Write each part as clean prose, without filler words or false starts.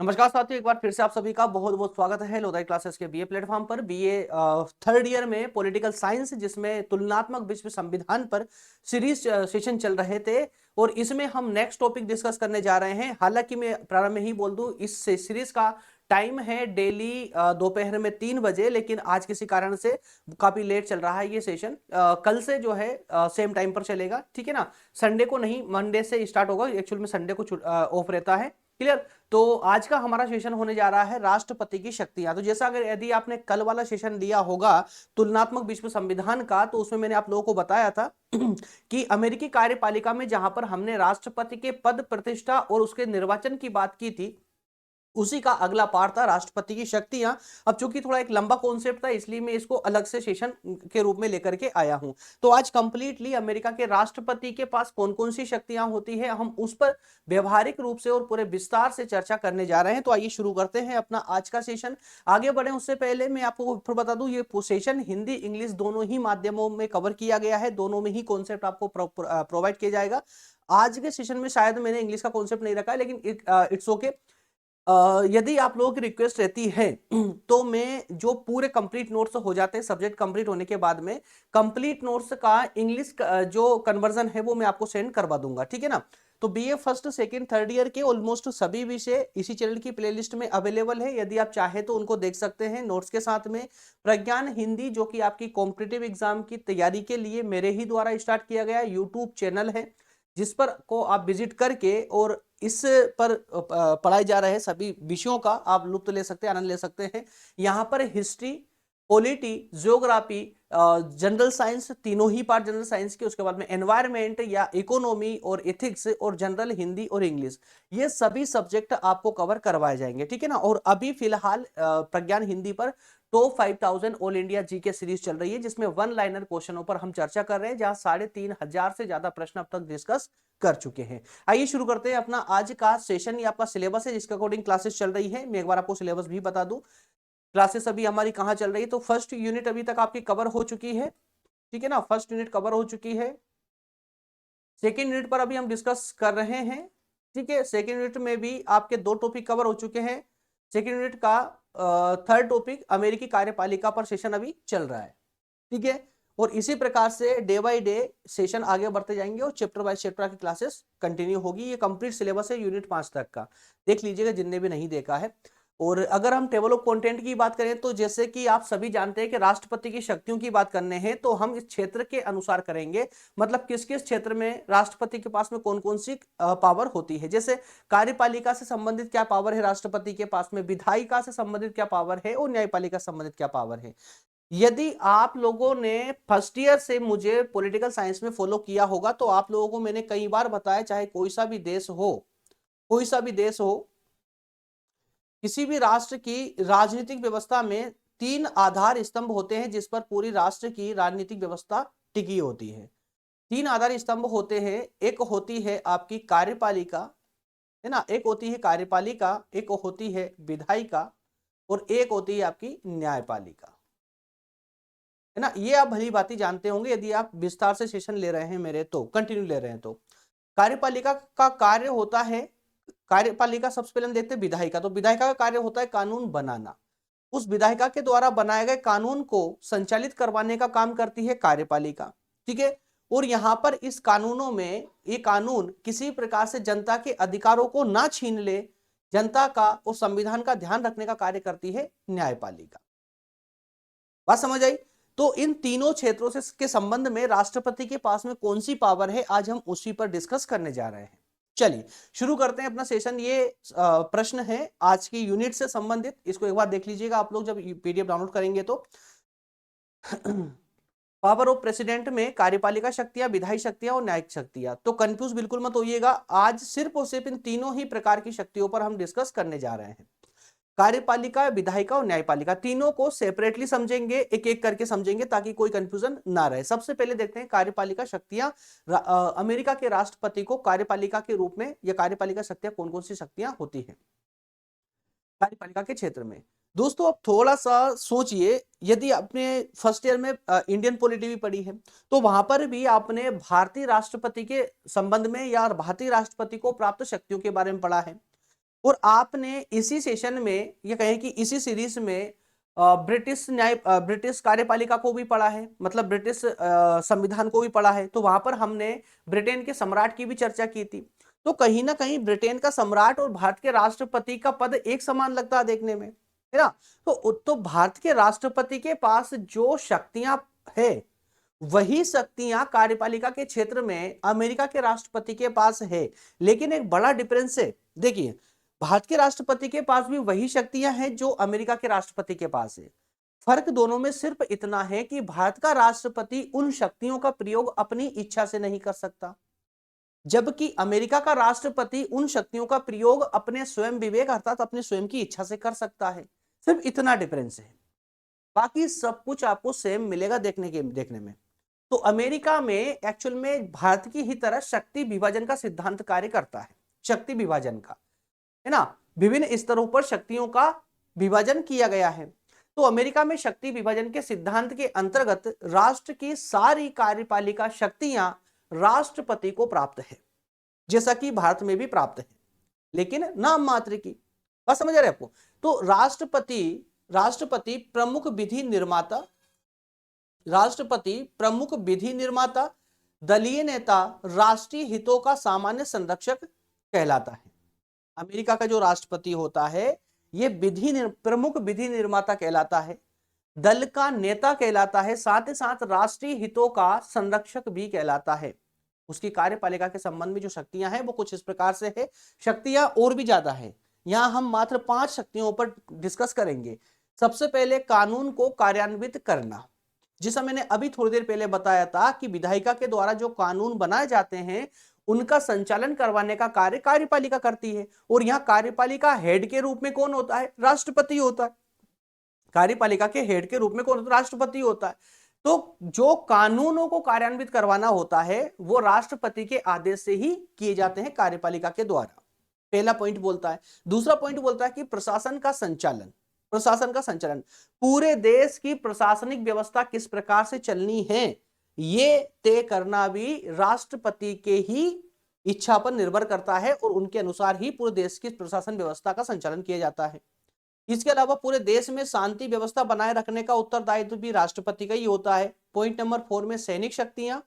नमस्कार साथियों, एक बार फिर से आप सभी का बहुत बहुत स्वागत है लोधाई क्लासेस के बीए प्लेटफॉर्म पर। बीए थर्ड ईयर में पॉलिटिकल साइंस, जिसमें तुलनात्मक विश्व संविधान पर सीरीज सेशन चल रहे थे और इसमें हम नेक्स्ट टॉपिक डिस्कस करने जा रहे हैं। हालांकि मैं प्रारंभ में ही बोल दूं, इस सीरीज का टाइम है डेली दोपहर में 3 बजे, लेकिन आज किसी कारण से काफी लेट चल रहा है ये सेशन। कल से जो है सेम टाइम पर चलेगा, ठीक है ना। संडे को नहीं, मंडे से स्टार्ट होगा। एक्चुअल में संडे को ऑफ रहता है। क्लियर। तो आज का हमारा सेशन होने जा रहा है राष्ट्रपति की शक्तियां। तो जैसा अगर यदि आपने कल वाला सेशन लिया होगा तुलनात्मक विश्व संविधान का, तो उसमें मैंने आप लोगों को बताया था कि अमेरिकी कार्यपालिका में जहां पर हमने राष्ट्रपति के पद प्रतिष्ठा और उसके निर्वाचन की बात की थी, उसी का अगला पार्ट था राष्ट्रपति की शक्तियां। अब चूंकि थोड़ा एक लंबा कॉन्सेप्ट था, इसलिए मैं इसको अलग से सेशन के रूप में लेकर के आया हूं। तो आज कंप्लीटली अमेरिका के राष्ट्रपति के पास कौन कौन सी शक्तियां होती है, हम उस पर व्यवहारिक रूप से और पूरे विस्तार से चर्चा करने जा रहे हैं। तो आइए शुरू करते हैं अपना आज का सेशन। आगे बढ़े उससे पहले मैं आपको फिर बता दूं, ये सेशन हिंदी इंग्लिश दोनों ही माध्यमों में कवर किया गया है। दोनों में ही कॉन्सेप्ट आपको प्रोवाइड किया जाएगा। आज के सेशन में शायद मैंने इंग्लिश का कॉन्सेप्ट नहीं रखा है, लेकिन इट्स ओके। यदि आप लोगों की रिक्वेस्ट रहती है तो मैं जो पूरे कंप्लीट नोट्स हो जाते हैं सब्जेक्ट कंप्लीट होने के बाद में, कंप्लीट नोट्स का इंग्लिश जो कन्वर्जन है वो मैं आपको सेंड करवा दूंगा, ठीक है ना। तो BA first second third year के ऑलमोस्ट सभी विषय इसी चैनल की प्लेलिस्ट में अवेलेबल है। यदि आप चाहे तो उनको देख सकते हैं नोट्स के साथ में। प्रज्ञान हिंदी, जो कि आपकी कॉम्पिटिटिव एग्जाम की तैयारी के लिए मेरे ही द्वारा स्टार्ट किया गया यूट्यूब चैनल है, जिस पर को आप विजिट करके और इस पर पढ़ाए जा रहे सभी विषयों का आप लुत्फ ले सकते हैं, आनंद ले सकते हैं। यहाँ पर history, polity, geography, general science, तीनों ही पार्ट जनरल साइंस के, उसके बाद में एनवायरमेंट या इकोनॉमी और एथिक्स और जनरल हिंदी और इंग्लिश, ये सभी सब्जेक्ट आपको कवर करवाए जाएंगे, ठीक है ना। और अभी फिलहाल प्रज्ञान हिंदी पर top 5000 all India GK series चल रही है, जिसमें वन लाइनर क्वेश्चनों पर हम चर्चा कर रहे हैं, जहां 3500 से ज्यादा प्रश्न अब तक डिस्कस कर चुके हैं। आइए शुरू करते हैं अपना आज का सेशन। ये आपका सिलेबस है जिसके अकॉर्डिंग क्लासेस चल रही है। मैं एक बार आपको सिलेबस भी बता दूं, क्लासेस अभी हमारी कहां चल रही है। तो फर्स्ट यूनिट अभी तक आपकी कवर हो चुकी है, ठीक है ना। फर्स्ट यूनिट कवर हो चुकी है। सेकेंड यूनिट पर अभी हम डिस्कस कर रहे हैं, ठीक है। सेकेंड यूनिट में भी आपके 2 टॉपिक कवर हो चुके हैं। सेकेंड यूनिट का थर्ड टॉपिक अमेरिकी कार्यपालिका पर सेशन अभी चल रहा है, ठीक है। और इसी प्रकार से डे बाय डे सेशन आगे बढ़ते जाएंगे और चैप्टर बाय चैप्टर की क्लासेस कंटिन्यू होगी। ये कंप्लीट सिलेबस है यूनिट 5 तक का, देख लीजिएगा जिनने भी नहीं देखा है। और अगर हम टेबल ऑफ कंटेंट की बात करें, तो जैसे कि आप सभी जानते हैं कि राष्ट्रपति की शक्तियों की बात करने हैं, तो हम इस क्षेत्र के अनुसार करेंगे। मतलब किस किस क्षेत्र में राष्ट्रपति के पास में कौन कौन सी पावर होती है। जैसे कार्यपालिका से संबंधित क्या पावर है राष्ट्रपति के पास में, विधायिका से संबंधित क्या पावर है और न्यायपालिका से संबंधित क्या पावर है। यदि आप लोगों ने फर्स्ट ईयर से मुझे पॉलिटिकल साइंस में फॉलो किया होगा, तो आप लोगों को मैंने कई बार बताया, चाहे कोई सा भी देश हो, कोई सा भी देश हो, किसी भी राष्ट्र की राजनीतिक व्यवस्था में 3 आधार स्तंभ होते हैं जिस पर पूरी राष्ट्र की राजनीतिक व्यवस्था टिकी होती है। 3 आधार स्तंभ होते हैं। एक होती है आपकी कार्यपालिका, है ना, एक होती है कार्यपालिका, एक होती है विधायिका और एक होती है आपकी न्यायपालिका, है ना। ये आप भली भांति जानते होंगे यदि आप विस्तार से सेशन ले रहे हैं मेरे, तो कंटिन्यू ले रहे हैं। तो कार्यपालिका का कार्य होता है, कार्यपालिका सबसे पहले हम देखते हैं विधायिका। तो विधायिका का कार्य होता है कानून बनाना। उस विधायिका के द्वारा बनाए गए कानून को संचालित करवाने का काम करती है कार्यपालिका, ठीक है। और यहां पर इस कानूनों में, ये कानून किसी प्रकार से जनता के अधिकारों को ना छीन ले, जनता का और संविधान का ध्यान रखने का कार्य करती है न्यायपालिका। बात समझ आई। तो इन तीनों क्षेत्रों से के संबंध में राष्ट्रपति के पास में कौन सी पावर है, आज हम उसी पर डिस्कस करने जा रहे हैं। चलिए शुरू करते हैं अपना सेशन। ये प्रश्न है आज की यूनिट से संबंधित, इसको एक बार देख लीजिएगा आप लोग जब पीडीएफ डाउनलोड करेंगे तो। पावर ऑफ प्रेसिडेंट में कार्यपालिका शक्तियां, विधायी शक्तियां और न्यायिक शक्तियां। तो कंफ्यूज बिल्कुल मत होइएगा, आज सिर्फ और सिर्फ इन तीनों ही प्रकार की शक्तियों पर हम डिस्कस करने जा रहे हैं। कार्यपालिका, विधायिका और न्यायपालिका, तीनों को सेपरेटली समझेंगे, एक एक करके समझेंगे ताकि कोई कंफ्यूजन ना रहे। सबसे पहले देखते हैं कार्यपालिका शक्तियां। अमेरिका के राष्ट्रपति को कार्यपालिका के रूप में, या कार्यपालिका शक्तियां कौन कौन सी शक्तियां होती हैं कार्यपालिका के क्षेत्र में। दोस्तों अब थोड़ा सा सोचिए, यदि आपने फर्स्ट ईयर में इंडियन पॉलिटी भी पढ़ी है, तो वहां पर भी आपने भारतीय राष्ट्रपति के संबंध में या भारतीय राष्ट्रपति को प्राप्त शक्तियों के बारे में पढ़ा है। और आपने इसी सेशन में, ये कहें कि इसी सीरीज में ब्रिटिश कार्यपालिका को भी पढ़ा है, मतलब ब्रिटिश संविधान को भी पढ़ा है। तो वहां पर हमने ब्रिटेन के सम्राट की भी चर्चा की थी। तो कहीं ना कहीं ब्रिटेन का सम्राट और भारत के राष्ट्रपति का पद एक समान लगता है देखने में, है ना। तो भारत के राष्ट्रपति के पास जो शक्तियां है, वही शक्तियां कार्यपालिका के क्षेत्र में अमेरिका के राष्ट्रपति के पास है। लेकिन एक बड़ा डिफरेंस है, देखिए भारत के राष्ट्रपति के पास भी वही शक्तियां हैं जो अमेरिका के राष्ट्रपति के पास है। फर्क दोनों में सिर्फ इतना है कि भारत का राष्ट्रपति उन शक्तियों का प्रयोग अपनी इच्छा से नहीं कर सकता, जबकि अमेरिका का राष्ट्रपति उन शक्तियों का प्रयोग अपने स्वयं विवेक अर्थात अपने स्वयं की इच्छा से कर सकता है। सिर्फ इतना डिफरेंस है, बाकी सब कुछ आपको सेम मिलेगा देखने में। तो अमेरिका में एक्चुअल में भारत की ही तरह शक्ति विभाजन का सिद्धांत कार्य करता है, शक्ति विभाजन का, है ना। विभिन्न स्तरों पर शक्तियों का विभाजन किया गया है। तो अमेरिका में शक्ति विभाजन के सिद्धांत के अंतर्गत राष्ट्र की सारी कार्यपालिका शक्तियां राष्ट्रपति को प्राप्त है, जैसा कि भारत में भी प्राप्त है, लेकिन नाम मात्र की। बात समझ आ रहे आपको। तो राष्ट्रपति प्रमुख विधि निर्माता, दलीय नेता, राष्ट्रीय हितों का सामान्य संरक्षक कहलाता है। अमेरिका का जो राष्ट्रपति होता है ये प्रमुख विधि निर्माता कहलाता है, दल का नेता कहलाता है, साथ ही साथ राष्ट्रीय हितों का संरक्षक भी कहलाता है। उसकी कार्यपालिका के संबंध में जो शक्तियां हैं वो कुछ इस प्रकार से है। शक्तियां और भी ज्यादा है, यहां हम मात्र 5 शक्तियों पर डिस्कस करेंगे। सबसे पहले कानून को कार्यान्वित करना, जिसे मैंने अभी थोड़ी देर पहले बताया था कि विधायिका के द्वारा जो कानून बनाए जाते हैं उनका संचालन करवाने का कार्य कार्यपालिका करती है। और यहां कार्यपालिका हेड के रूप में कौन होता है? राष्ट्रपति होता है। कार्यपालिका के हेड के रूप में कौन होता है? राष्ट्रपति होता है। तो जो कानूनों को कार्यान्वित करवाना होता है वो राष्ट्रपति के आदेश से ही किए जाते हैं कार्यपालिका के द्वारा। पहला पॉइंट बोलता है। दूसरा पॉइंट बोलता है कि प्रशासन का संचालन पूरे देश की प्रशासनिक व्यवस्था किस प्रकार से चलनी है ये तय करना भी राष्ट्रपति के ही इच्छा पर निर्भर करता है और उनके अनुसार ही पूरे देश की प्रशासन व्यवस्था का संचालन किया जाता है। इसके अलावा पूरे देश में शांति व्यवस्था बनाए रखने का उत्तरदायित्व भी राष्ट्रपति का ही होता है। पॉइंट नंबर 4 में सैनिक शक्तियां,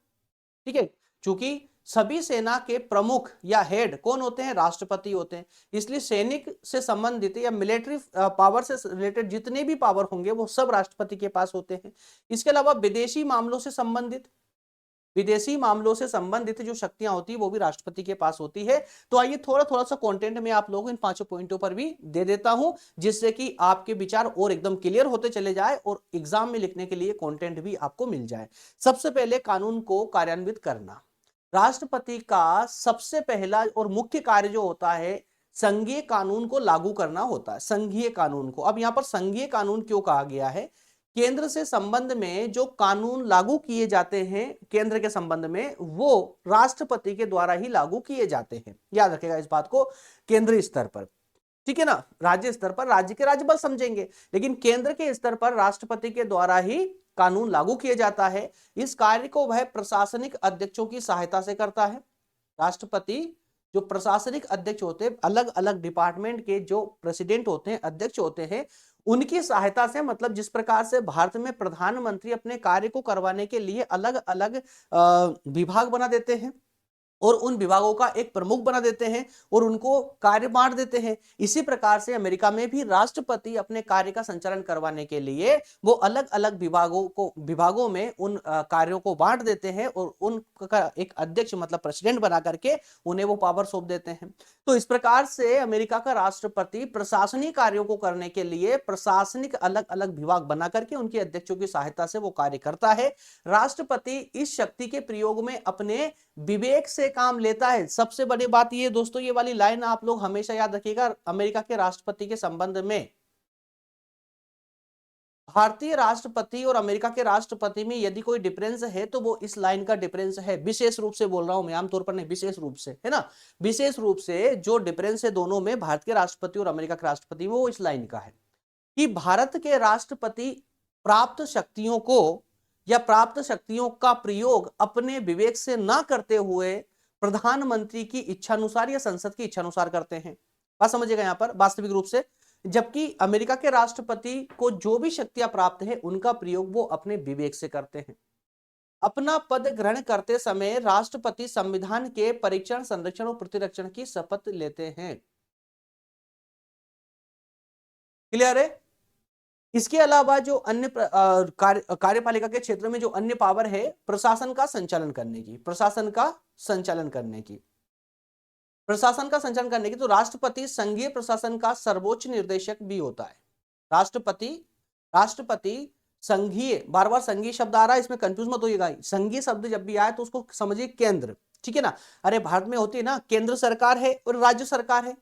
ठीक है, क्योंकि सभी सेना के प्रमुख या हेड कौन होते हैं? राष्ट्रपति होते हैं। इसलिए सैनिक से संबंधित या मिलिट्री पावर से रिलेटेड जितने भी पावर होंगे वो सब राष्ट्रपति के पास होते हैं। इसके अलावा विदेशी मामलों से संबंधित जो शक्तियां होती है वो भी राष्ट्रपति के पास होती है। तो आइए थोड़ा सा कंटेंट में आप लोगों इन 5 पॉइंटों पर भी दे देता हूं, जिससे कि आपके विचार और एकदम क्लियर होते चले जाए और एग्जाम में लिखने के लिए कंटेंट भी आपको मिल जाए। सबसे पहले कानून को कार्यान्वित करना। राष्ट्रपति का सबसे पहला और मुख्य कार्य जो होता है संघीय कानून को लागू करना होता है। संघीय कानून को, अब यहां पर संघीय कानून क्यों कहा गया है? केंद्र से संबंध में जो कानून लागू किए जाते हैं केंद्र के संबंध में वो राष्ट्रपति के द्वारा ही लागू किए जाते हैं। याद रखेगा इस बात को। केंद्रीय स्तर पर, ठीक है ना, राज्य स्तर पर राज्य के राज्यपाल समझेंगे, लेकिन केंद्र के स्तर पर राष्ट्रपति के द्वारा ही कानून लागू किया जाता है। इस कार्य को वह प्रशासनिक अध्यक्षों की सहायता से करता है। राष्ट्रपति जो प्रशासनिक अध्यक्ष होते हैं, अलग अलग डिपार्टमेंट के जो प्रेसिडेंट होते हैं, अध्यक्ष होते हैं, उनकी सहायता से, मतलब जिस प्रकार से भारत में प्रधानमंत्री अपने कार्य को करवाने के लिए अलग अलग विभाग बना देते हैं और उन विभागों का एक प्रमुख बना देते हैं और उनको कार्य बांट देते हैं, इसी प्रकार से अमेरिका में भी राष्ट्रपति अपने कार्य का संचालन करवाने के लिए वो अलग अलग विभागों में उन कार्यों को बांट देते हैं और उनका एक अध्यक्ष मतलब प्रेसिडेंट बना करके उन्हें वो पावर सौंप देते हैं। तो इस प्रकार से अमेरिका का राष्ट्रपति प्रशासनिक कार्यों को करने के लिए प्रशासनिक अलग अलग विभाग बना करके उनके अध्यक्षों की सहायता से वो कार्य करता है। राष्ट्रपति इस शक्ति के प्रयोग में अपने विवेक से काम लेता है। सबसे बड़ी बात ये दोस्तों, ये वाली लाइन आप लोग हमेशा याद रखिएगा। अमेरिका के राष्ट्रपति के संबंध में भारतीय राष्ट्रपति और अमेरिका के राष्ट्रपति में यदि कोई डिफरेंस है तो वो इस लाइन का डिफरेंस है। विशेष रूप से बोल रहा हूं मैं, आमतौर पर नहीं, विशेष रूप से, है ना। विशेष रूप से जो डिफरेंस है दोनों में, भारत के राष्ट्रपति और अमेरिका के राष्ट्रपति में, वो इस लाइन का है कि भारत के राष्ट्रपति प्राप्त शक्तियों को या प्राप्त शक्तियों का प्रयोग अपने विवेक से ना करते हुए प्रधानमंत्री की इच्छानुसार या संसद की इच्छानुसार करते हैं। बात समझिएगा यहाँ पर वास्तविक रूप से। जबकि अमेरिका के राष्ट्रपति को जो भी शक्तियां प्राप्त है उनका प्रयोग वो अपने विवेक से करते हैं। अपना पद ग्रहण करते समय राष्ट्रपति संविधान के परीक्षण, संरक्षण और प्रतिरक्षण की शपथ लेते हैं। क्लियर है? इसके अलावा जो अन्य कार्यपालिका के क्षेत्र में जो अन्य पावर है प्रशासन का संचालन करने की, तो राष्ट्रपति संघीय प्रशासन का सर्वोच्च निर्देशक भी होता है। राष्ट्रपति संघीय, बार बार संघीय शब्द आ रहा है, इसमें कंफ्यूज मत होइएगा। संघीय शब्द जब भी आए तो उसको समझिए केंद्र, ठीक है ना। अरे भारत में होती है ना केंद्र सरकार है और राज्य सरकार है,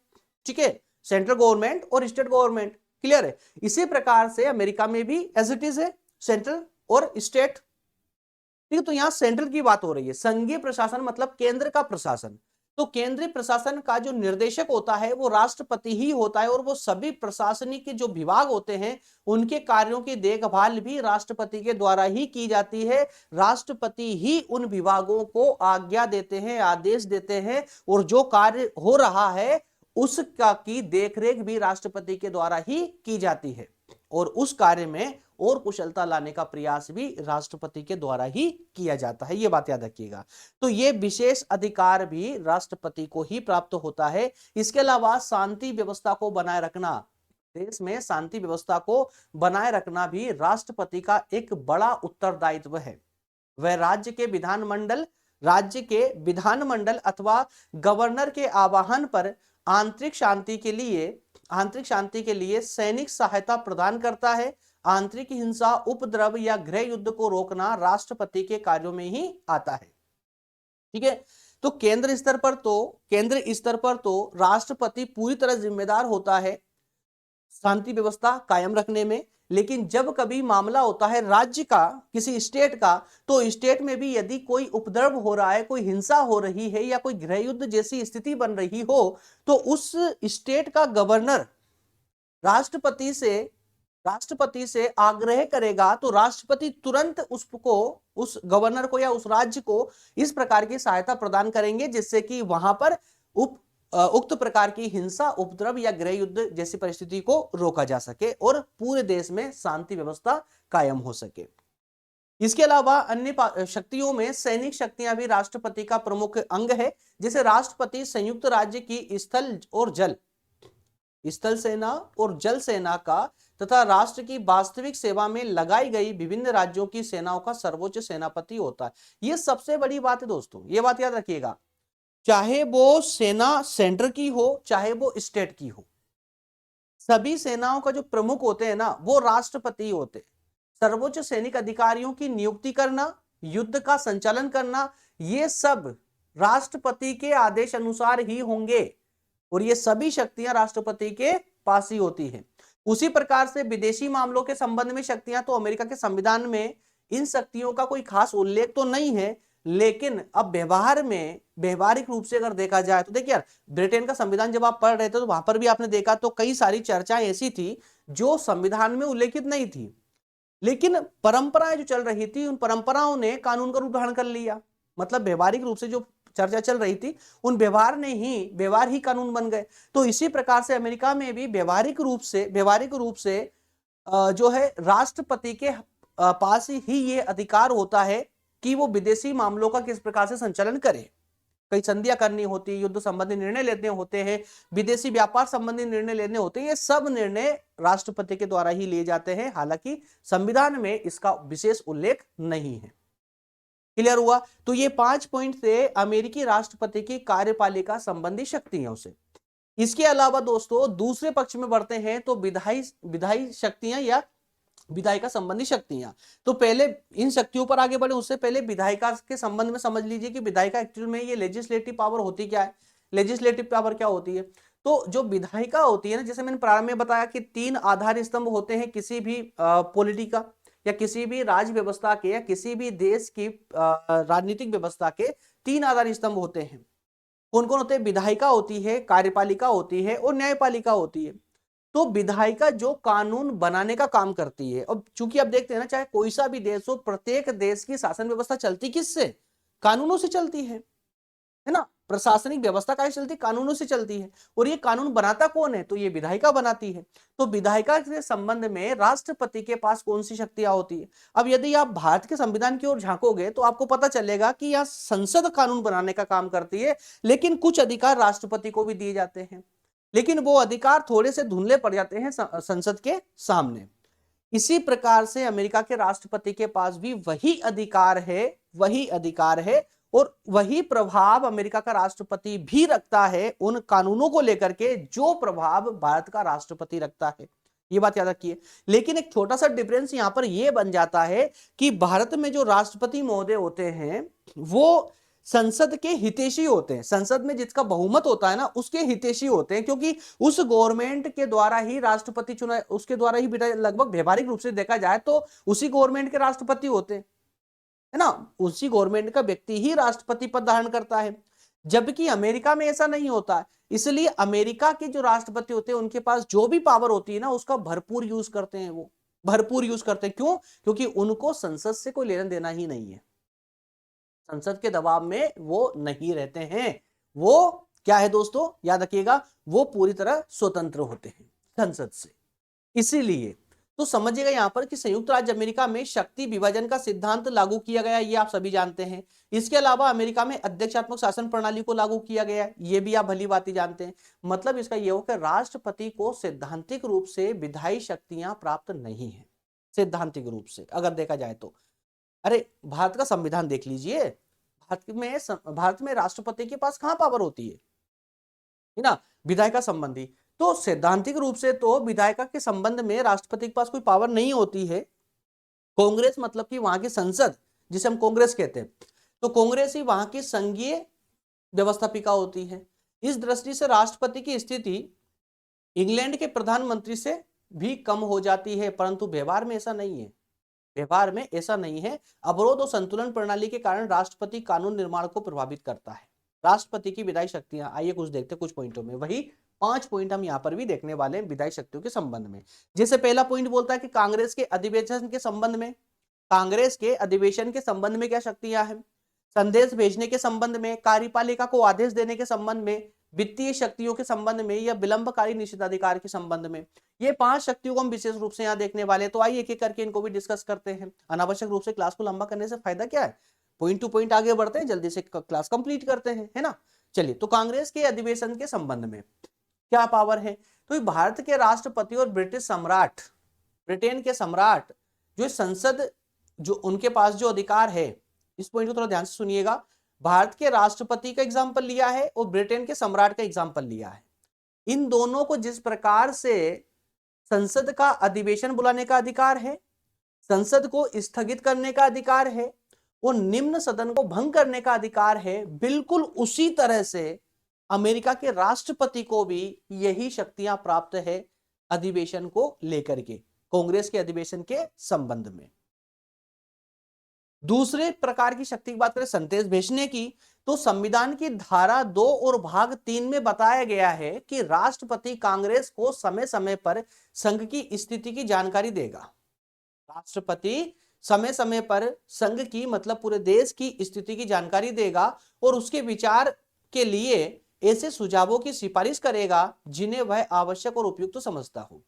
ठीक है, सेंट्रल गवर्नमेंट और स्टेट गवर्नमेंट। क्लियर है? इसी प्रकार से अमेरिका में भी एज इट इज है, सेंट्रल और स्टेट। ठीक है, तो यहां सेंट्रल की बात हो रही है। संघीय प्रशासन मतलब केंद्र का प्रशासन। तो केंद्रीय प्रशासन का जो निर्देशक होता है वो राष्ट्रपति ही होता है और वो सभी प्रशासनिक जो विभाग होते हैं उनके कार्यों की देखभाल भी राष्ट्रपति के द्वारा ही की जाती है। राष्ट्रपति ही उन विभागों को आज्ञा देते हैं, आदेश देते हैं और जो कार्य हो रहा है उसका की देखरेख भी राष्ट्रपति के द्वारा ही की जाती है और उस कार्य में और कुशलता लाने का प्रयास भी राष्ट्रपति के द्वारा ही किया जाता है। यह बात याद रखिएगा। तो यह विशेष अधिकार भी राष्ट्रपति को ही प्राप्त होता है। इसके अलावा शांति व्यवस्था को बनाए रखना, देश में शांति व्यवस्था को बनाए रखना भी राष्ट्रपति का एक बड़ा उत्तरदायित्व है। वह राज्य के विधानमंडल अथवा गवर्नर के आह्वान पर आंतरिक शांति के लिए सैनिक सहायता प्रदान करता है। आंतरिक हिंसा, उपद्रव या गृह युद्ध को रोकना राष्ट्रपति के कार्यों में ही आता है। ठीक है, तो केंद्र स्तर पर तो राष्ट्रपति पूरी तरह जिम्मेदार होता है शांति व्यवस्था कायम रखने में। लेकिन जब कभी मामला होता है राज्य का, किसी स्टेट का, तो स्टेट में भी यदि कोई उपद्रव हो रहा है, कोई हिंसा हो रही है या कोई गृह युद्ध जैसी स्थिति बन रही हो, तो उस स्टेट का गवर्नर राष्ट्रपति से आग्रह करेगा तो राष्ट्रपति तुरंत उस गवर्नर को या उस राज्य को इस प्रकार की सहायता प्रदान करेंगे जिससे कि वहां पर उक्त प्रकार की हिंसा, उपद्रव या गृह युद्ध जैसी परिस्थिति को रोका जा सके और पूरे देश में शांति व्यवस्था कायम हो सके। इसके अलावा अन्य शक्तियों में सैनिक शक्तियां भी राष्ट्रपति का प्रमुख अंग है। जैसे राष्ट्रपति संयुक्त राज्य की स्थल सेना और जल सेना का तथा राष्ट्र की वास्तविक सेवा में लगाई गई विभिन्न राज्यों की सेनाओं का सर्वोच्च सेनापति होता है। यह सबसे बड़ी बात है दोस्तों, यह बात याद रखिएगा। चाहे वो सेना सेंटर की हो, चाहे वो स्टेट की हो, सभी सेनाओं का जो प्रमुख होते हैं ना वो राष्ट्रपति होते हैं। सर्वोच्च सैनिक अधिकारियों की नियुक्ति करना, युद्ध का संचालन करना, ये सब राष्ट्रपति के आदेश अनुसार ही होंगे और ये सभी शक्तियां राष्ट्रपति के पास ही होती हैं। उसी प्रकार से विदेशी मामलों के संबंध में शक्तियां, तो अमेरिका के संविधान में इन शक्तियों का कोई खास उल्लेख तो नहीं है, लेकिन अब व्यवहारिक रूप से अगर देखा जाए तो देखिए यार, ब्रिटेन का संविधान जब आप पढ़ रहे थे तो वहां पर भी आपने देखा तो कई सारी चर्चाएं ऐसी थी जो संविधान में उल्लेखित नहीं थी, लेकिन परंपराएं जो चल रही थी उन परंपराओं ने कानून का रूप धारण कर लिया। मतलब व्यवहारिक रूप से जो चर्चा चल रही थी उन व्यवहार ही कानून बन गए। तो इसी प्रकार से अमेरिका में भी व्यवहारिक रूप से जो है राष्ट्रपति के पास ही ये अधिकार होता है कि वो विदेशी मामलों का किस प्रकार से संचालन करे। कई संधियां करनी होती है, युद्ध संबंधी निर्णय लेने होते हैं, विदेशी व्यापार संबंधी निर्णय लेने होते हैं, ये सब निर्णय राष्ट्रपति के द्वारा ही लिए जाते हैं। हालांकि संविधान में इसका विशेष उल्लेख नहीं है। क्लियर हुआ? तो ये 5 पॉइंट थे अमेरिकी राष्ट्रपति की कार्यपालिका संबंधी शक्तियों से। इसके अलावा दोस्तों दूसरे पक्ष में बढ़ते हैं तो विधायी शक्तियां या विधायिका संबंधी शक्तियां। तो पहले इन शक्तियों पर आगे बढ़े उससे पहले विधायिका के संबंध में समझ लीजिए कि विधायिका एक्चुअल में ये लेजिस्लेटिव पावर होती क्या है। लेजिस्लेटिव पावर क्या होती है? तो जो विधायिका होती है ना, जैसे मैंने प्रारंभ में बताया कि 3 आधार स्तंभ होते हैं किसी भी पॉलिटी का या किसी भी राज्य व्यवस्था के या किसी भी देश की राजनीतिक व्यवस्था के 3 आधार स्तंभ होते हैं। कौन कौन होते हैं? विधायिका होती है, कार्यपालिका होती है और न्यायपालिका होती है। तो विधायिका जो कानून बनाने का काम करती है, और चूंकि आप देखते हैं ना चाहे कोई सा भी देश हो, प्रत्येक देश की शासन व्यवस्था चलती किससे? कानूनों से चलती है ना। प्रशासनिक व्यवस्था कैसे चलती, कानूनों से चलती है। और ये कानून बनाता कौन है, तो ये विधायिका बनाती है। तो विधायिका के संबंध में राष्ट्रपति के पास कौन सी शक्तियां होती है। अब यदि आप भारत के संविधान की ओर झांकोगे तो आपको पता चलेगा कि यह संसद कानून बनाने का काम करती है, लेकिन कुछ अधिकार राष्ट्रपति को भी दिए जाते हैं, लेकिन वो अधिकार थोड़े से धुंधले पड़ जाते हैं संसद के सामने। इसी प्रकार से अमेरिका के राष्ट्रपति के पास भी वही अधिकार है और वही प्रभाव अमेरिका का राष्ट्रपति भी रखता है उन कानूनों को लेकर के जो प्रभाव भारत का राष्ट्रपति रखता है। ये बात याद रखिए। लेकिन एक छोटा सा डिफरेंस यहां पर यह बन जाता है कि भारत में जो राष्ट्रपति महोदय होते हैं वो संसद के हितैषी होते हैं। संसद में जिसका बहुमत होता है ना, उसके हितैषी होते हैं, क्योंकि उस गवर्नमेंट के द्वारा ही राष्ट्रपति चुना, उसके द्वारा ही लगभग व्यवहारिक रूप से देखा जाए तो उसी गवर्नमेंट के राष्ट्रपति होते हैं, है ना। उसी गवर्नमेंट का व्यक्ति ही राष्ट्रपति पद धारण करता है, जबकि अमेरिका में ऐसा नहीं होता। इसलिए अमेरिका के जो राष्ट्रपति होते हैं उनके पास जो भी पावर होती है ना, उसका भरपूर यूज करते हैं, वो भरपूर यूज करते हैं। क्यों? क्योंकि उनको संसद से कोई लेना देना ही नहीं है, संसद के दबाव में वो नहीं रहते हैं। वो क्या है दोस्तों, याद रखिएगा, वो पूरी तरह स्वतंत्र होते हैं संसद से। इसीलिए तो समझिएगा यहां पर कि संयुक्त राज्य अमेरिका में शक्ति विभाजन का सिद्धांत लागू किया गया, ये आप सभी जानते हैं। इसके अलावा अमेरिका में अध्यक्षात्मक शासन प्रणाली को लागू किया गया, ये भी आप भली भांति जानते हैं। मतलब इसका यह हो कि राष्ट्रपति को सैद्धांतिक रूप से विधायी शक्तियां प्राप्त नहीं है, सैद्धांतिक रूप से अगर देखा जाए तो। अरे भारत का संविधान देख लीजिए, भारत में राष्ट्रपति के पास कहां पावर होती है ना, विधायिका संबंधी। तो सैद्धांतिक रूप से तो विधायिका के संबंध में राष्ट्रपति के पास कोई पावर नहीं होती है। कांग्रेस मतलब कि वहां की संसद, जिसे हम कांग्रेस कहते हैं, तो कांग्रेस ही वहां की संघीय व्यवस्थापिका होती है। इस दृष्टि से राष्ट्रपति की स्थिति इंग्लैंड के प्रधानमंत्री से भी कम हो जाती है, परंतु व्यवहार में ऐसा नहीं है। व्यवहार में ऐसा नहीं है। अवरोध और संतुलन प्रणाली के कारण राष्ट्रपति कानून निर्माण को प्रभावित करता है। राष्ट्रपति की विधायी शक्तियां, आइए कुछ देखते हैं कुछ पॉइंटों में। वही 5 पॉइंट हम यहां पर भी देखने वाले हैं विधायी शक्तियों के संबंध में। जैसे पहला पॉइंट बोलता है कि कांग्रेस के अधिवेशन के संबंध में, कांग्रेस के अधिवेशन के संबंध में क्या शक्तियां हैं, संदेश भेजने के संबंध में, कार्यपालिका को आदेश देने के संबंध में, वित्तीय शक्तियों के संबंध में या विलंबकारी निषेधाधिकार के संबंध में। ये 5 शक्तियों को हम विशेष रूप से यहां देखने वाले हैं। तो आइए एक एक करके इनको भी डिस्कस करते हैं। अनावश्यक रूप से क्लास को लंबा करने से फायदा क्या है, पॉइंट टू पॉइंट आगे बढ़ते हैं, जल्दी से क्लास कंप्लीट करते हैं, है ना। चलिए, तो कांग्रेस के अधिवेशन के संबंध में क्या पावर है, तो भारत के राष्ट्रपति और ब्रिटिश सम्राट, ब्रिटेन के सम्राट, जो संसद, जो उनके पास जो अधिकार है, इस पॉइंट को थोड़ा ध्यान से सुनिएगा। भारत के राष्ट्रपति का एग्जाम्पल लिया है और ब्रिटेन के सम्राट का एग्जाम्पल लिया है। इन दोनों को जिस प्रकार से संसद का अधिवेशन बुलाने का अधिकार है, संसद को स्थगित करने का अधिकार है और निम्न सदन को भंग करने का अधिकार है, बिल्कुल उसी तरह से अमेरिका के राष्ट्रपति को भी यही शक्तियां प्राप्त है अधिवेशन को लेकर के, कांग्रेस के अधिवेशन के संबंध में। दूसरे प्रकार की शक्ति की बात करें संदेश भेजने की, तो संविधान की धारा 2 और भाग 3 में बताया गया है कि राष्ट्रपति कांग्रेस को समय समय पर संघ की स्थिति की जानकारी देगा। राष्ट्रपति समय समय पर संघ की, मतलब पूरे देश की स्थिति की जानकारी देगा और उसके विचार के लिए ऐसे सुझावों की सिफारिश करेगा जिन्हें वह आवश्यक और उपयुक्त तो समझता हो।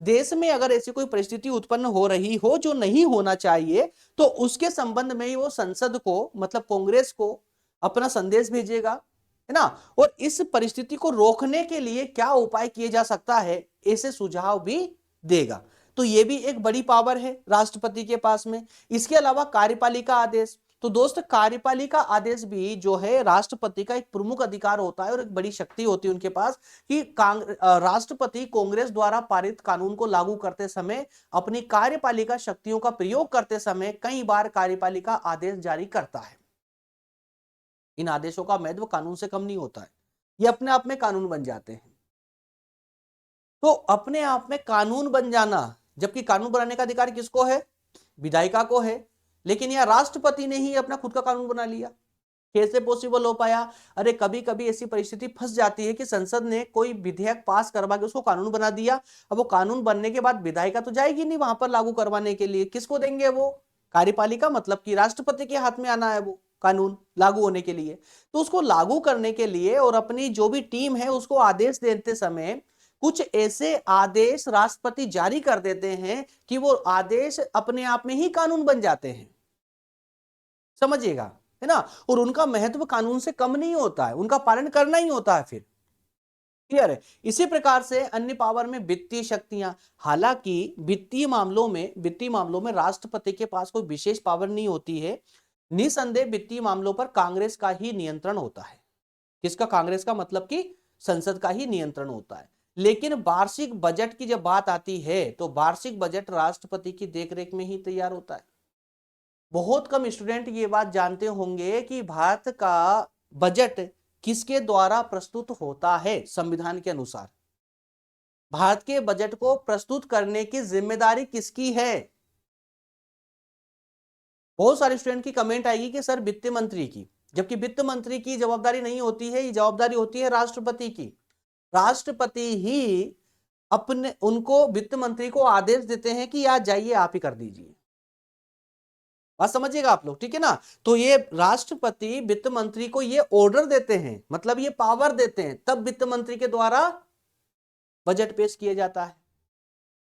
देश में अगर ऐसी कोई परिस्थिति उत्पन्न हो रही हो जो नहीं होना चाहिए, तो उसके संबंध में ही वो संसद को, मतलब कांग्रेस को अपना संदेश भेजेगा, है ना। और इस परिस्थिति को रोकने के लिए क्या उपाय किए जा सकता है, ऐसे सुझाव भी देगा। तो ये भी एक बड़ी पावर है राष्ट्रपति के पास में। इसके अलावा कार्यपालिका आदेश, तो दोस्त कार्यपालिका आदेश भी जो है राष्ट्रपति का एक प्रमुख अधिकार होता है और एक बड़ी शक्ति होती है उनके पास कि राष्ट्रपति कांग्रेस द्वारा पारित कानून को लागू करते समय अपनी कार्यपालिका शक्तियों का प्रयोग करते समय कई बार कार्यपालिका आदेश जारी करता है। इन आदेशों का महत्व कानून से कम नहीं होता है, ये अपने आप में कानून बन जाते हैं। तो अपने आप में कानून बन जाना, जबकि कानून बनाने का अधिकार किसको है, विधायिका को है, लेकिन यह राष्ट्रपति ने ही अपना खुद का कानून बना लिया। कैसे पॉसिबल हो पाया? अरे कभी कभी ऐसी परिस्थिति फंस जाती है कि संसद ने कोई विधेयक पास करवा के उसको कानून बना दिया। अब वो कानून बनने के बाद विधायिका तो जाएगी नहीं वहां पर लागू करवाने के लिए, किसको देंगे वो, कार्यपालिका, मतलब कि राष्ट्रपति के हाथ में आना है वो, कानून लागू होने के लिए। तो उसको लागू करने के लिए और अपनी जो भी टीम है उसको आदेश देते समय कुछ ऐसे आदेश राष्ट्रपति जारी कर देते हैं कि वो आदेश अपने आप में ही कानून बन जाते हैं, समझिएगा, है ना। और उनका महत्व कानून से कम नहीं होता है, उनका पालन करना ही होता है फिर। क्लियर है। इसी प्रकार से अन्य पावर में वित्तीय शक्तियां, हालांकि वित्तीय मामलों में राष्ट्रपति के पास कोई विशेष पावर नहीं होती है। निसंदेह वित्तीय मामलों पर कांग्रेस का ही नियंत्रण होता है। किसका? कांग्रेस का, मतलब कि संसद का ही नियंत्रण होता है। लेकिन वार्षिक बजट की जब बात आती है तो वार्षिक बजट राष्ट्रपति की देखरेख में ही तैयार होता है। बहुत कम स्टूडेंट ये बात जानते होंगे कि भारत का बजट किसके द्वारा प्रस्तुत होता है। संविधान के अनुसार भारत के बजट को प्रस्तुत करने की जिम्मेदारी किसकी है? बहुत सारे स्टूडेंट की कमेंट आएगी कि सर वित्त मंत्री की, जबकि वित्त मंत्री की जवाबदारी नहीं होती है, ये जवाबदारी होती है राष्ट्रपति की। राष्ट्रपति ही अपने उनको वित्त मंत्री को आदेश देते हैं कि आज जाइए आप ही कर दीजिए। बात समझिएगा आप लोग, ठीक है ना। तो ये राष्ट्रपति वित्त मंत्री को ये ऑर्डर देते हैं, मतलब ये पावर देते हैं, तब वित्त मंत्री के द्वारा बजट पेश किया जाता है।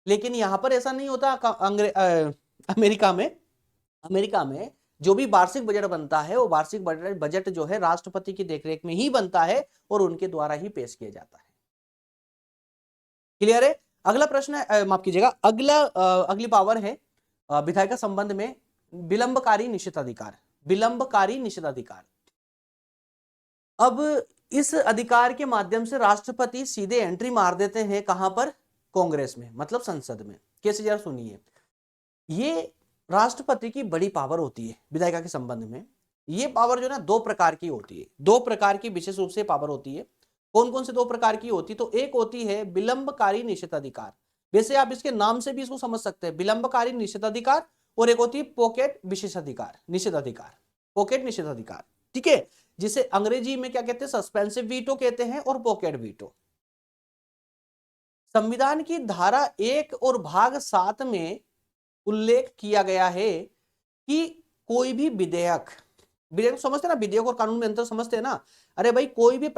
लेकिन यहां पर ऐसा नहीं होता। अमेरिका में जो भी वार्षिक बजट बनता है वो वार्षिक बजट जो है राष्ट्रपति की देखरेख में ही बनता है और उनके द्वारा ही पेश किया जाता है। क्लियर है। अगला प्रश्न है, माफ कीजिएगा, अगली पावर है विधायिका का संबंध में विलंबकारी निषेधाधिकार। विलंबकारी निषेधाधिकार, अब इस अधिकार के माध्यम से राष्ट्रपति सीधे एंट्री मार देते हैं कहां पर? कांग्रेस में, मतलब संसद में। कैसे? जरा सुनिए। ये राष्ट्रपति की बड़ी पावर होती है विधायिका के संबंध में। ये पावर जो है ना दो प्रकार की होती है, दो प्रकार की विशेष रूप से पावर होती है। कौन कौन से दो प्रकार की होती? तो एक होती है विलंबकारी निषेधाधिकार, वैसे आप इसके नाम से भी इसको समझ सकते हैं, विलंबकारी निषेधाधिकार। और एक होती है पॉकेट विशेषाधिकार निषेधाधिकार, पॉकेट निषेधाधिकार, ठीक है, जिसे अंग्रेजी में क्या कहते हैं? सस्पेंसिव वीटो कहते हैं और पॉकेट वीटो। संविधान की धारा 1 और भाग 7 में उल्लेख किया गया है कि कोई भी विधेयक समझते ना, विधेयक और कानून में अंतर समझते हैं ना। अरे भाई, कोई भी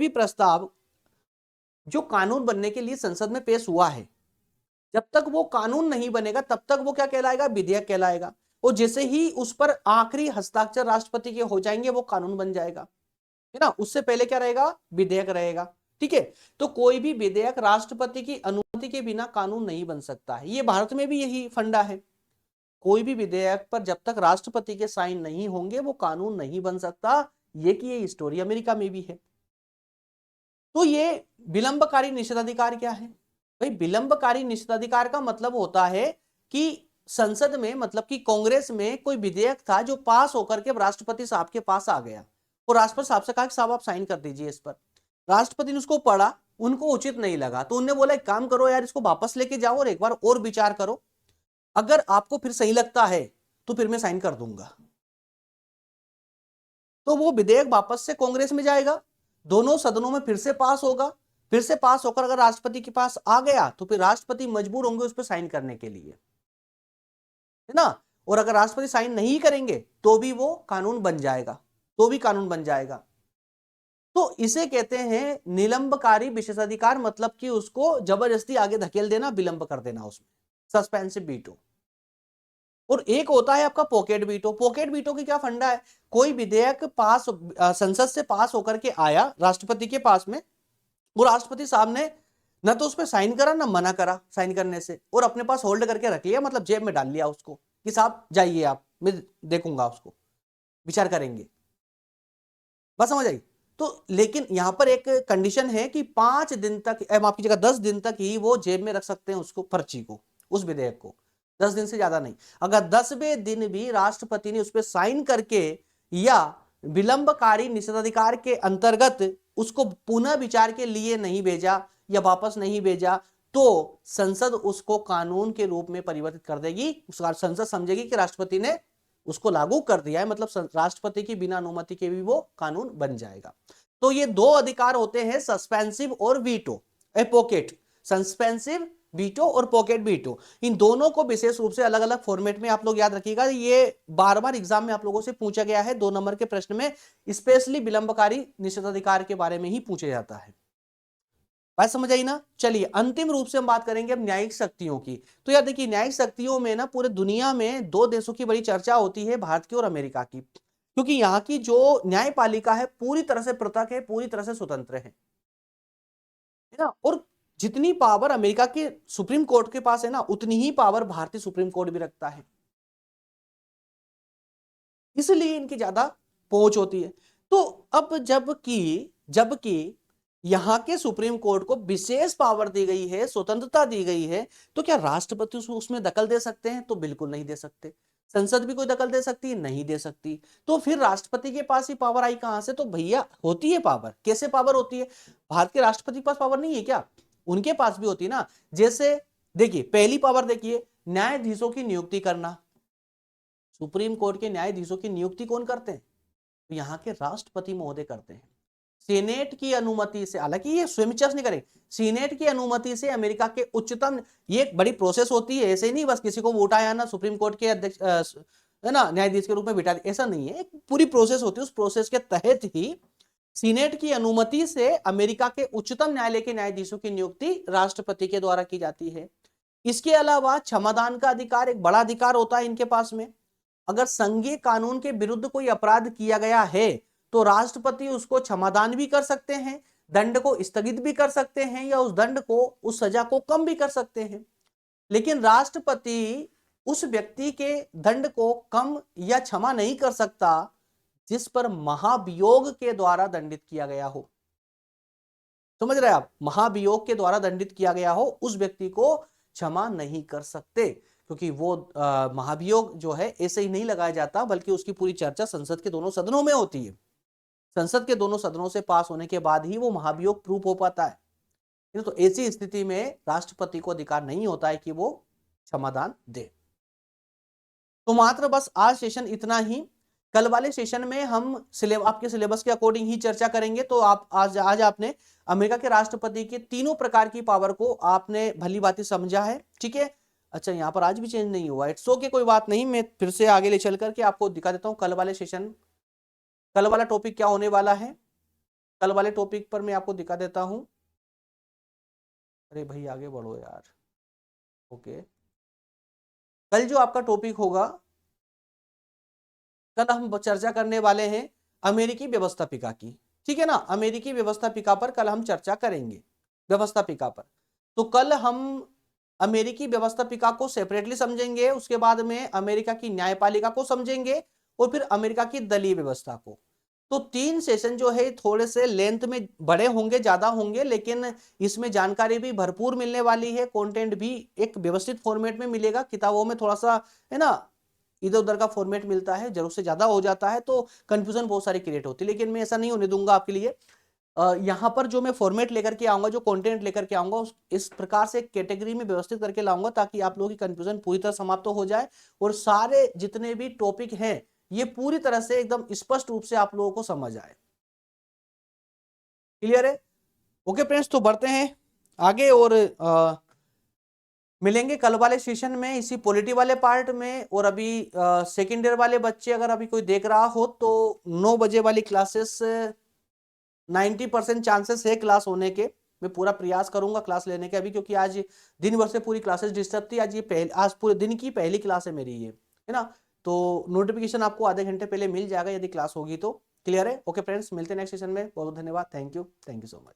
प्रस्ताव जो कानून बनने के लिए संसद में पेश हुआ है, जब तक वो कानून नहीं बनेगा तब तक वो क्या कहलाएगा? विधेयक कहलाएगा। और जैसे ही उस पर आखिरी हस्ताक्षर राष्ट्रपति के हो जाएंगे वो कानून बन जाएगा, है ना। उससे पहले क्या रहेगा? विधेयक रहेगा, ठीक है। तो कोई भी विधेयक राष्ट्रपति की अनुमति के बिना कानून नहीं बन सकता है। ये भारत में भी यही फंडा है, कोई भी विधेयक पर जब तक राष्ट्रपति के साइन नहीं होंगे वो कानून नहीं बन सकता। ये स्टोरी अमेरिका में भी है। तो ये विलंबकारी निषेधाधिकार क्या है भाई? विलंबकारी निषेधाधिकार का मतलब होता है कि संसद में, मतलब कि कांग्रेस में कोई विधेयक था जो पास होकर के राष्ट्रपति साहब के पास आ गया और राष्ट्रपति साहब से कहा कि साहब आप साइन कर दीजिए इस पर। राष्ट्रपति ने उसको पढ़ा, उनको उचित नहीं लगा, तो उन्होंने बोला एक काम करो यार, इसको वापस लेके जाओ और एक बार और विचार करो, अगर आपको फिर सही लगता है तो फिर मैं साइन कर दूंगा। तो वो विधेयक वापस से कांग्रेस में जाएगा, दोनों सदनों में फिर से पास होगा, फिर से पास होकर अगर राष्ट्रपति के पास आ गया तो फिर राष्ट्रपति मजबूर होंगे उस पर साइन करने के लिए, है ना। और अगर राष्ट्रपति साइन नहीं करेंगे तो भी वो कानून बन जाएगा, तो इसे कहते हैं निलंबकारी विशेषाधिकार, मतलब कि उसको जबरदस्ती आगे धकेल देना, विलंब कर देना, उसमें सस्पेंसिव वीटो। और एक होता है आपका पॉकेट वीटो। पॉकेट वीटो की क्या फंडा है? कोई विधेयक पास संसद से पास होकर के आया राष्ट्रपति के पास में, वो राष्ट्रपति साहब ने न तो उस पर साइन करा ना मना करा साइन करने से, और अपने पास होल्ड करके रख लिया, मतलब जेब में डाल लिया उसको कि साहब जाइए आप, मैं देखूंगा उसको, विचार करेंगे। बस समझ आई। तो लेकिन यहां पर एक कंडीशन है कि 5 दिन तक, माफ कीजिएगा 10 दिन तक ही वो जेब में रख सकते हैं उसको, पर्ची को, उस विधेयक को, 10 दिन से ज्यादा नहीं। अगर 10वें दिन भी राष्ट्रपति ने उस पर साइन करके या विलंबकारी निषेधाधिकार के अंतर्गत उसको पुनः विचार के लिए नहीं भेजा या वापस नहीं भेजा, तो संसद उसको कानून के रूप में परिवर्तित कर देगी। संसद समझेगी कि राष्ट्रपति ने उसको लागू कर दिया है, मतलब राष्ट्रपति की बिना अनुमति के भी वो कानून बन जाएगा। तो ये दो अधिकार होते हैं, सस्पेंसिव और वीटो, पॉकेट। सस्पेंसिव वीटो और पॉकेट वीटो, इन दोनों को विशेष रूप से अलग अलग फॉर्मेट में आप लोग याद रखिएगा। ये बार बार एग्जाम में आप लोगों से पूछा गया है, 2 नंबर के प्रश्न में स्पेशली विलंबकारी निषेधाधिकार के बारे में ही पूछा जाता है। बात समझ आई ना। चलिए अंतिम रूप से हम बात करेंगे अब न्यायिक शक्तियों की। तो यार देखिए, न्यायिक शक्तियों में ना पूरे दुनिया में 2 देशों की बड़ी चर्चा होती है, भारत की और अमेरिका की, क्योंकि यहाँ की जो न्यायपालिका है पूरी तरह से पृथक है, पूरी तरह से स्वतंत्र है ना। और जितनी पावर अमेरिका के सुप्रीम कोर्ट के पास है ना, उतनी ही पावर भारतीय सुप्रीम कोर्ट भी रखता है, इसलिए इनकी ज्यादा पहुंच होती है। तो अब जबकि यहां के सुप्रीम कोर्ट को विशेष पावर दी गई है, स्वतंत्रता दी गई है, तो क्या राष्ट्रपति उसमें दखल दे सकते हैं? तो बिल्कुल नहीं दे सकते। संसद भी कोई दखल दे सकती है? नहीं दे सकती। तो फिर राष्ट्रपति के पास ही पावर आई कहां से? तो भैया होती है पावर। कैसे पावर होती है? भारत के राष्ट्रपति के पास पावर नहीं है क्या? उनके पास भी होती है ना। जैसे देखिए, पहली पावर देखिए, न्यायाधीशों की नियुक्ति करना। सुप्रीम कोर्ट के न्यायाधीशों की नियुक्ति कौन करते हैं? तो यहाँ के राष्ट्रपति महोदय करते हैं। सीनेट की अनुमति से, हालांकि ये स्वयं नहीं करें, सीनेट की अनुमति से अमेरिका के उच्चतम, ये एक बड़ी प्रोसेस होती है, ऐसे नहीं बस किसी को वोट आया ना सुप्रीम कोर्ट के अध्यक्ष है ना न्यायाधीश के रूप में बिठा दिया, ऐसा नहीं है। एक पूरी प्रोसेस होती है, उस प्रोसेस के तहत ही सीनेट की अनुमति से अमेरिका के उच्चतम न्यायालय के न्यायाधीशों की नियुक्ति राष्ट्रपति के द्वारा की जाती है। इसके अलावा क्षमादान का अधिकार एक बड़ा अधिकार होता है इनके पास में। अगर संघीय कानून के विरुद्ध कोई अपराध किया गया है तो राष्ट्रपति उसको क्षमादान भी कर सकते हैं, दंड को स्थगित भी कर सकते हैं, या उस दंड को, उस सजा को कम भी कर सकते हैं। लेकिन राष्ट्रपति उस व्यक्ति के दंड को कम या क्षमा नहीं कर सकता जिस पर महाभियोग के द्वारा दंडित किया गया हो। समझ रहे हैं आप? महाभियोग के द्वारा दंडित किया गया हो, उस व्यक्ति को क्षमा नहीं कर सकते, क्योंकि वो महाभियोग जो है ऐसे ही नहीं लगाया जाता, बल्कि उसकी पूरी चर्चा संसद के दोनों सदनों में होती है। संसद के दोनों सदनों से पास होने के बाद ही वो महाभियोग प्रूफ हो पाता है। तो ऐसी स्थिति में राष्ट्रपति को अधिकार नहीं होता है कि वो क्षमादान दे। तो मात्र बस आज सेशन इतना ही। कल वाले सेशन में हम आपके सिलेबस के अकॉर्डिंग ही चर्चा करेंगे। तो आप आज आपने अमेरिका के राष्ट्रपति के तीनों प्रकार की पावर को आपने भली भांति समझा है, ठीक है। अच्छा, यहाँ पर आज भी चेंज नहीं हुआ, इट्स ओके, कोई बात नहीं। मैं फिर से आगे ले चल करके आपको दिखा देता हूँ कल वाले सेशन, कल वाला टॉपिक क्या होने वाला है। कल वाले टॉपिक पर मैं आपको दिखा देता हूं। अरे भाई आगे बढ़ो यार। ओके, कल जो आपका टॉपिक होगा, कल हम चर्चा करने वाले हैं अमेरिकी व्यवस्थापिका की, ठीक है ना। अमेरिकी व्यवस्थापिका पर कल हम चर्चा करेंगे, व्यवस्थापिका पर। तो कल हम अमेरिकी व्यवस्थापिका को सेपरेटली समझेंगे, उसके बाद में अमेरिका की न्यायपालिका को समझेंगे, और फिर अमेरिका की दलीय व्यवस्था को। तो 3 सेशन जो है थोड़े से लेंथ में बड़े होंगे, ज्यादा होंगे, लेकिन इसमें जानकारी भी भरपूर मिलने वाली है। कंटेंट भी एक व्यवस्थित फॉर्मेट में मिलेगा। किताबों में थोड़ा सा है ना इधर उधर का फॉर्मेट मिलता है, जरूरत से ज्यादा हो जाता है तो कंफ्यूजन बहुत सारी क्रिएट होती है, लेकिन मैं ऐसा नहीं होने दूंगा आपके लिए। यहाँ पर जो मैं फॉर्मेट लेकर के आऊंगा, जो कंटेंट लेकर के आऊंगा, इस प्रकार से कैटेगरी में व्यवस्थित करके लाऊंगा ताकि आप लोगों की कंफ्यूजन पूरी तरह समाप्त हो जाए, और सारे जितने भी टॉपिक हैं ये पूरी तरह से एकदम स्पष्ट रूप से आप लोगों को समझ आए। क्लियर है? ओके फ्रेंड्स, तो बढ़ते हैं आगे और मिलेंगे कल वाले सेशन में इसी पॉलिटी वाले पार्ट में। और अभी सेकेंड ईयर वाले बच्चे अगर अभी कोई देख रहा हो तो 9 बजे वाली क्लासेस 90% चांसेस है क्लास होने के। मैं पूरा प्रयास करूंगा क्लास लेने के अभी, क्योंकि आज दिन भर से पूरी क्लासेस डिस्टर्ब थी। आज पूरे दिन की पहली क्लास है मेरी ये, है ना। तो नोटिफिकेशन आपको आधे घंटे पहले मिल जाएगा यदि क्लास होगी तो। क्लियर है? ओके फ्रेंड्स, मिलते हैं नेक्स्ट सेशन में। बहुत बहुत धन्यवाद। Thank you so much.